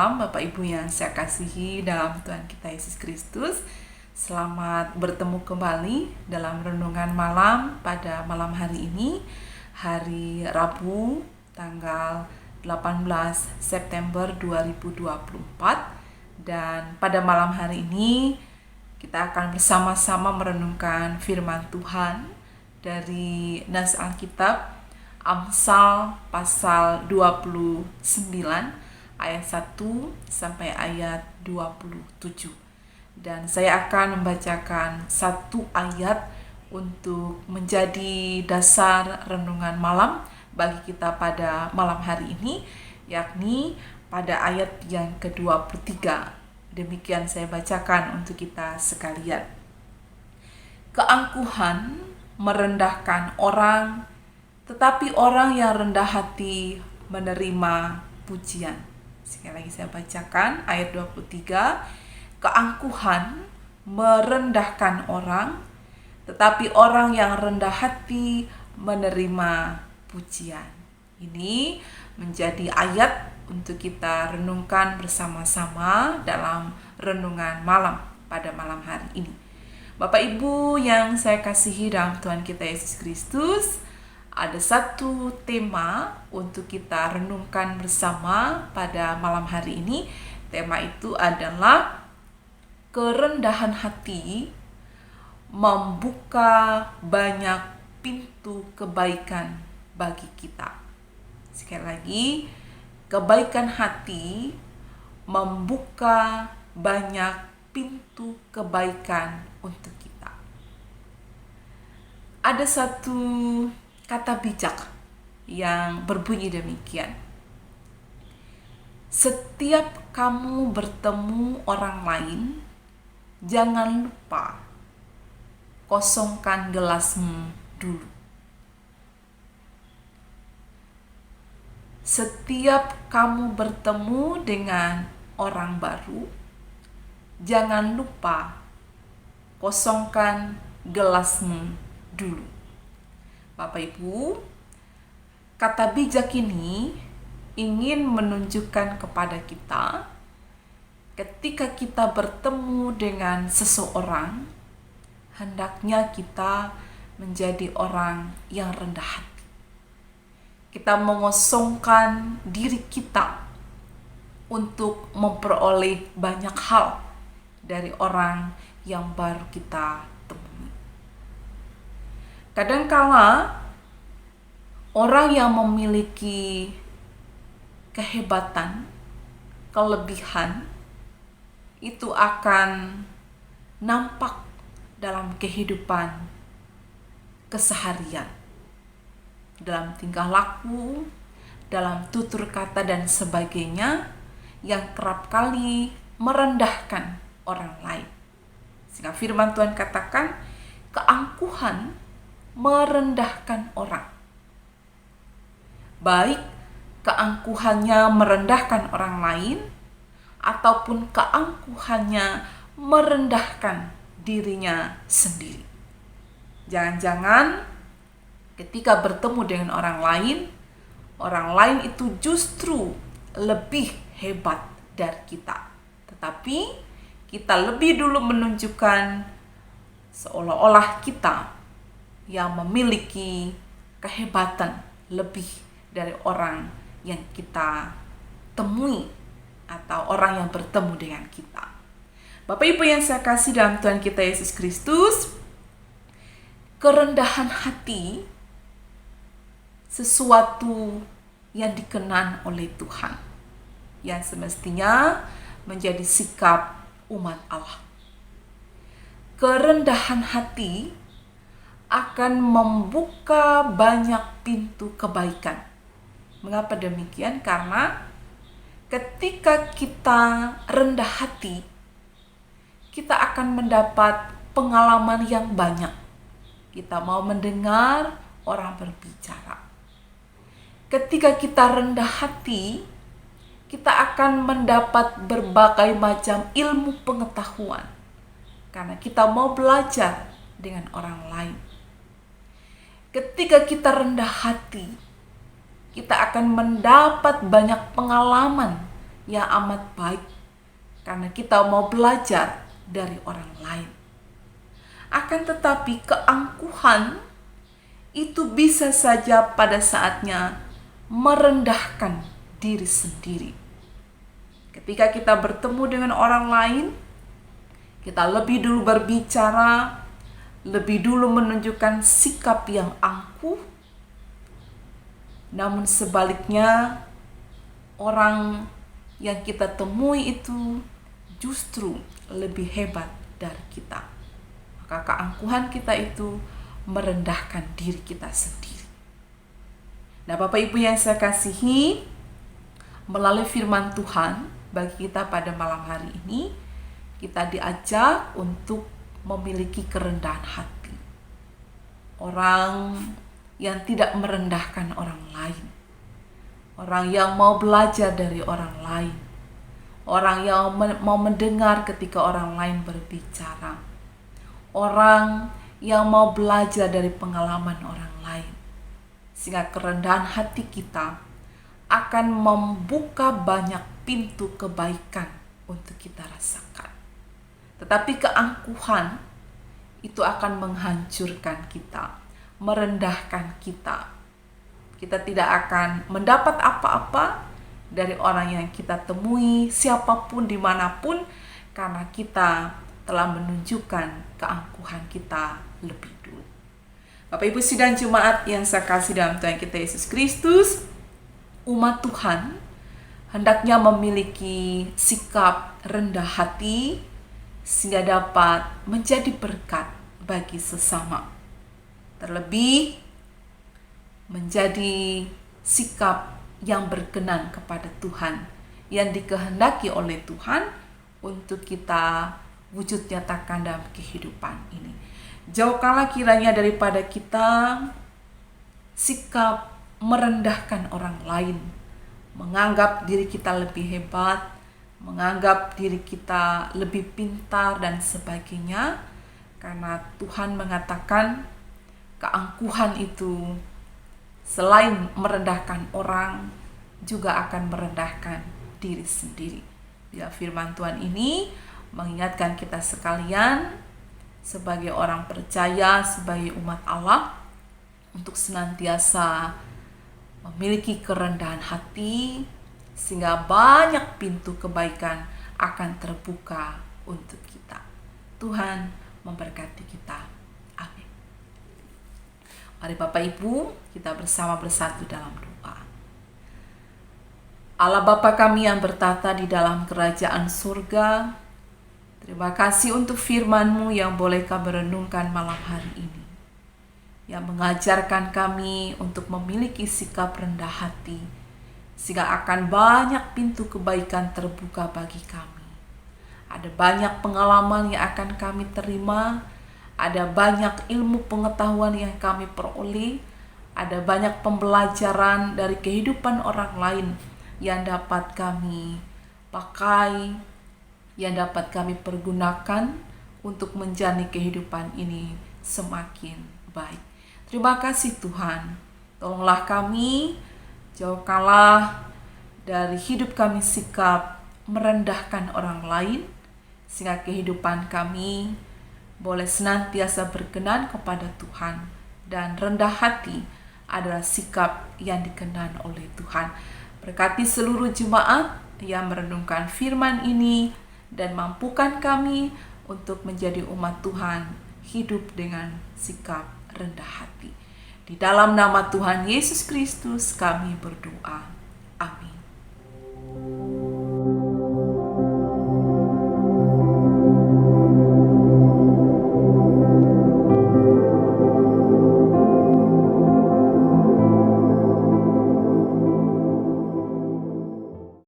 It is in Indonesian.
malam Bapak Ibu yang saya kasihi dalam Tuhan kita Yesus Kristus. Selamat bertemu kembali dalam renungan malam pada malam hari ini, hari Rabu tanggal 18 September 2024. Dan pada malam hari ini kita akan bersama-sama merenungkan firman Tuhan dari nas Alkitab Amsal pasal 29 ayat 1 sampai ayat 27. Dan saya akan membacakan satu ayat untuk menjadi dasar renungan malam bagi kita pada malam hari ini, yakni pada ayat yang ke-23. Demikian saya bacakan untuk kita sekalian. Keangkuhan merendahkan orang, tetapi orang yang rendah hati menerima pujian. Sekali lagi saya bacakan ayat 23. Keangkuhan merendahkan orang, tetapi orang yang rendah hati menerima pujian. Ini menjadi ayat untuk kita renungkan bersama-sama dalam renungan malam pada malam hari ini. Bapak Ibu yang saya kasihi dalam Tuhan kita Yesus Kristus, ada satu tema untuk kita renungkan bersama pada malam hari ini. Tema itu adalah kerendahan hati membuka banyak pintu kebaikan bagi kita. Sekali lagi, kebaikan hati membuka banyak pintu kebaikan untuk kita. Ada satu kata bijak yang berbunyi demikian. Setiap kamu bertemu orang lain, jangan lupa kosongkan gelasmu dulu. Setiap kamu bertemu dengan orang baru, jangan lupa kosongkan gelasmu dulu. Bapak Ibu, kata bijak ini ingin menunjukkan kepada kita, ketika kita bertemu dengan seseorang, hendaknya kita menjadi orang yang rendah hati. Kita mengosongkan diri kita untuk memperoleh banyak hal dari orang yang baru kita temui. Kadangkala orang yang memiliki kehebatan, kelebihan, itu akan nampak dalam kehidupan keseharian, dalam tingkah laku, dalam tutur kata dan sebagainya, yang kerap kali merendahkan orang lain. Sehingga firman Tuhan katakan, keangkuhan merendahkan orang. Baik keangkuhannya merendahkan orang lain, ataupun keangkuhannya merendahkan dirinya sendiri. Jangan-jangan ketika bertemu dengan orang lain itu justru lebih hebat dari kita. Tetapi kita lebih dulu menunjukkan seolah-olah kita yang memiliki kehebatan lebih dari orang yang kita temui atau orang yang bertemu dengan kita. Bapak Ibu yang saya kasih dalam Tuhan kita Yesus Kristus, kerendahan hati sesuatu yang dikenan oleh Tuhan, yang semestinya menjadi sikap umat Allah. Kerendahan hati akan membuka banyak pintu kebaikan. Mengapa demikian? Karena ketika kita rendah hati, kita akan mendapat pengalaman yang banyak. Kita mau mendengar orang berbicara. Ketika kita rendah hati, kita akan mendapat berbagai macam ilmu pengetahuan. Karena kita mau belajar dengan orang lain. Ketika kita rendah hati, kita akan mendapat banyak pengalaman yang amat baik karena kita mau belajar dari orang lain. Akan tetapi keangkuhan itu bisa saja pada saatnya merendahkan diri sendiri. Ketika kita bertemu dengan orang lain, kita lebih dulu berbicara, lebih dulu menunjukkan sikap yang angkuh. Namun sebaliknya, orang yang kita temui itu justru lebih hebat dari kita. Maka keangkuhan kita itu merendahkan diri kita sendiri. Nah, Bapak Ibu yang saya kasihi, melalui firman Tuhan bagi kita pada malam hari ini, kita diajak untuk memiliki kerendahan hati. Orang yang tidak merendahkan orang lain. Orang yang mau belajar dari orang lain. Orang yang mau mendengar ketika orang lain berbicara. Orang yang mau belajar dari pengalaman orang lain. Sehingga kerendahan hati kita akan membuka banyak pintu kebaikan untuk kita rasakan. Tetapi keangkuhan itu akan menghancurkan kita, merendahkan kita. Kita tidak akan mendapat apa-apa dari orang yang kita temui, siapapun, dimanapun, karena kita telah menunjukkan keangkuhan kita lebih dulu. Bapak Ibu sidang Jumat yang saya kasih dalam Tuhan kita Yesus Kristus, umat Tuhan hendaknya memiliki sikap rendah hati sehingga dapat menjadi berkat bagi sesama. Terlebih menjadi sikap yang berkenan kepada Tuhan, yang dikehendaki oleh Tuhan untuk kita wujud nyatakan dalam kehidupan ini. Jauhkanlah kiranya daripada kita sikap merendahkan orang lain, menganggap diri kita lebih hebat, menganggap diri kita lebih pintar dan sebagainya, karena Tuhan mengatakan keangkuhan itu selain merendahkan orang juga akan merendahkan diri sendiri. Bila firman Tuhan ini mengingatkan kita sekalian sebagai orang percaya, sebagai umat Allah, untuk senantiasa memiliki kerendahan hati sehingga banyak pintu kebaikan akan terbuka untuk kita. Tuhan memberkati kita. Amin. Mari Bapak Ibu, kita bersama bersatu dalam doa. Allah Bapa kami yang bertata di dalam kerajaan surga, terima kasih untuk firman-Mu yang boleh kami renungkan malam hari ini, yang mengajarkan kami untuk memiliki sikap rendah hati, sehingga akan banyak pintu kebaikan terbuka bagi kami. Ada banyak pengalaman yang akan kami terima, ada banyak ilmu pengetahuan yang kami peroleh, ada banyak pembelajaran dari kehidupan orang lain yang dapat kami pakai, yang dapat kami pergunakan untuk menjalani kehidupan ini semakin baik. Terima kasih Tuhan, tolonglah kami, jauhkanlah dari hidup kami sikap merendahkan orang lain, sehingga kehidupan kami boleh senantiasa berkenan kepada Tuhan, dan rendah hati adalah sikap yang dikenan oleh Tuhan. Berkati seluruh jemaat yang merenungkan firman ini, dan mampukan kami untuk menjadi umat Tuhan hidup dengan sikap rendah hati. Di dalam nama Tuhan Yesus Kristus kami berdoa.